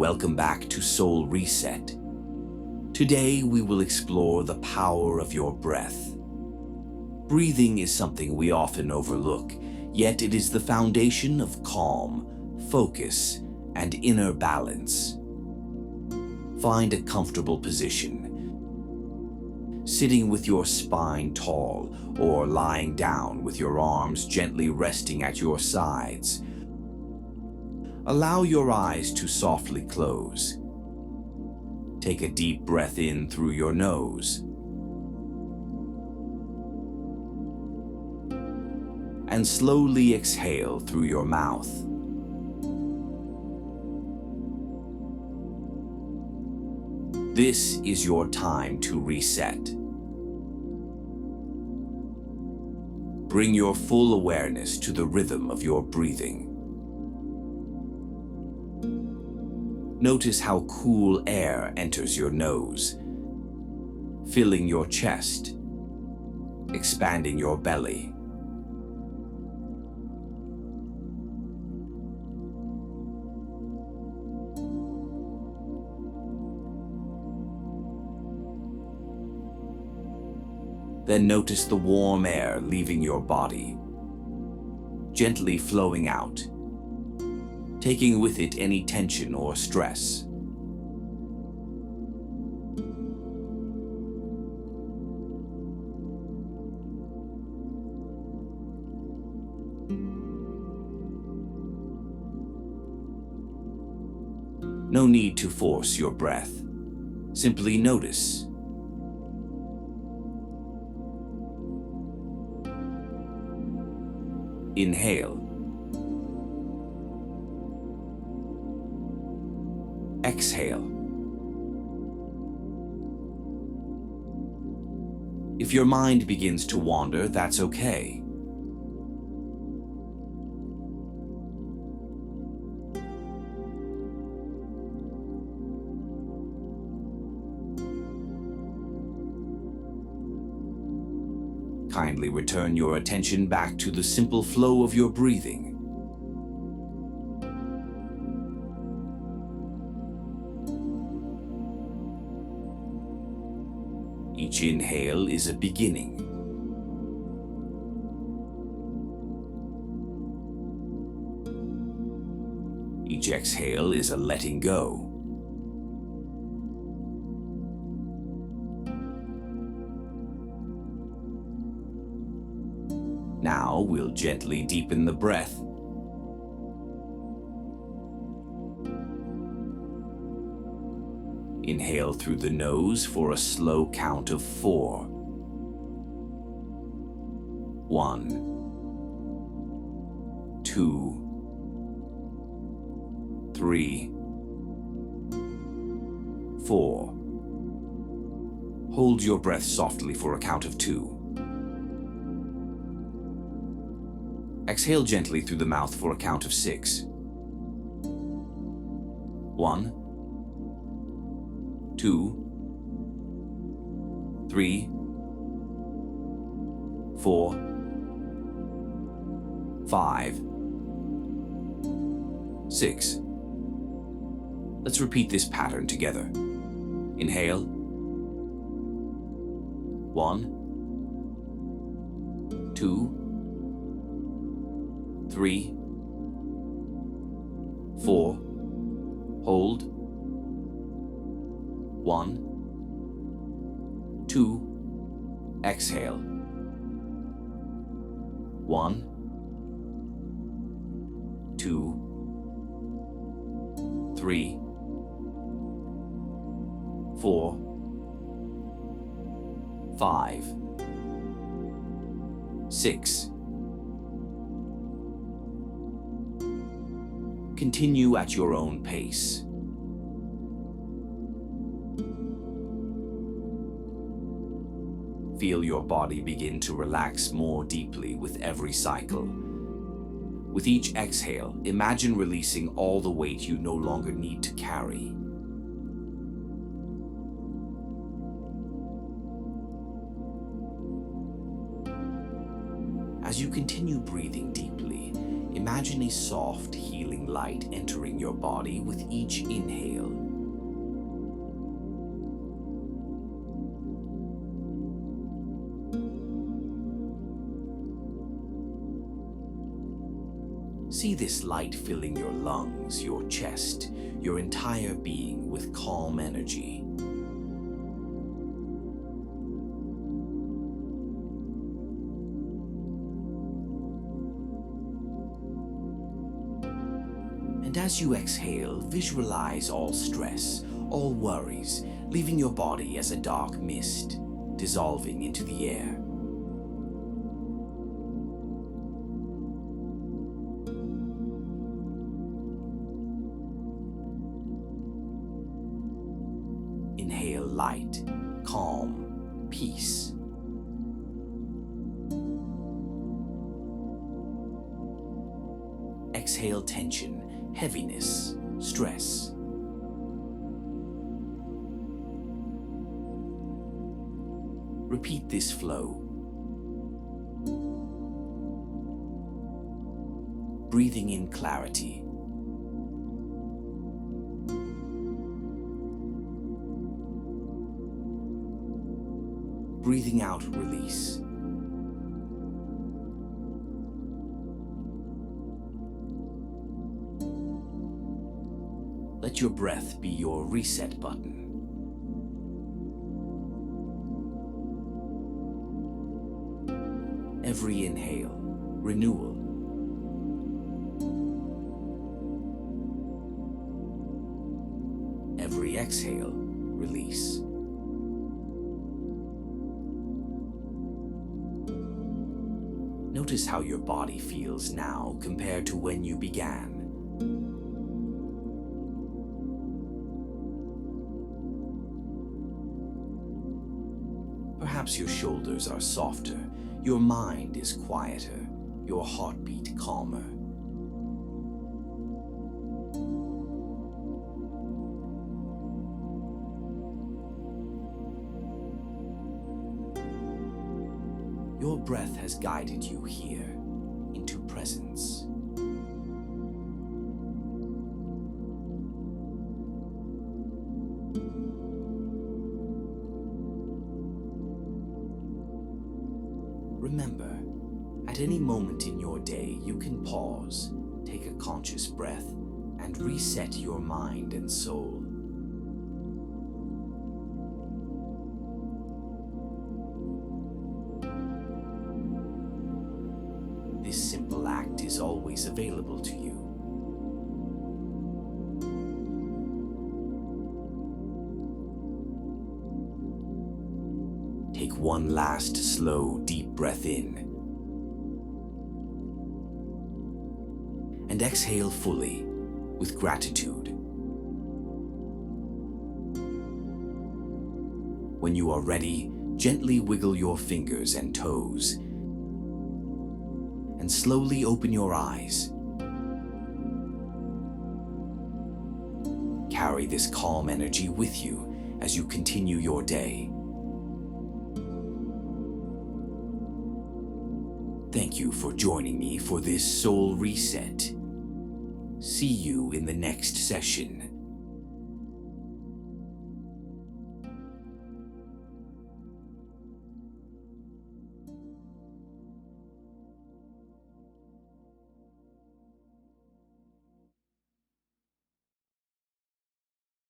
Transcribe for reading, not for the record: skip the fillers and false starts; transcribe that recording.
Welcome back to Soul Reset. Today we will explore the power of your breath. Breathing is something we often overlook, yet it is the foundation of calm, focus, and inner balance. Find a comfortable position, sitting with your spine tall or lying down with your arms gently resting at your sides. Allow your eyes to softly close. Take a deep breath in through your nose and slowly exhale through your mouth. This is your time to reset. Bring your full awareness to the rhythm of your breathing. Notice how cool air enters your nose, filling your chest, expanding your belly. Then notice the warm air leaving your body, gently flowing out, taking with it any tension or stress. No need to force your breath. Simply notice. Inhale. Exhale. If your mind begins to wander, that's okay. Kindly return your attention back to the simple flow of your breathing. Each inhale is a beginning. Each exhale is a letting go. Now we'll gently deepen the breath. Inhale through the nose for a slow count of 4. 1, 2, 3, 4. Hold your breath softly for a count of 2. Exhale gently through the mouth for a count of 6. 1, 2, 3, 4, 5, 6. Let's repeat this pattern together. Inhale. 1, 2, 3, 4. Hold. 1, 2. Exhale. 1, 2, 3, 4, 5, 6. Continue at your own pace. Feel your body begin to relax more deeply with every cycle. With each exhale, imagine releasing all the weight you no longer need to carry. As you continue breathing deeply, Imagine a soft, healing light entering your body with each inhale. See this light filling your lungs, your chest, your entire being with calm energy. And as you exhale, visualize all stress, all worries, leaving your body as a dark mist, dissolving into the air. Inhale light, calm, peace. Exhale tension, heaviness, stress. Repeat this flow. Breathing in clarity. Breathing out release. Let your breath be your reset button. Every inhale, renewal. Every exhale, release. Notice how your body feels now compared to when you began. Perhaps your shoulders are softer, your mind is quieter, your heartbeat calmer. Your breath has guided you here into presence. Remember, at any moment in your day, you can pause, take a conscious breath, and reset your mind and soul. This simple act is always available to you. Take one last slow, deep breath in. And exhale fully, with gratitude. When you are ready, gently wiggle your fingers and toes. And slowly open your eyes. Carry this calm energy with you as you continue your day. Thank you for joining me for this soul reset. See you in the next session.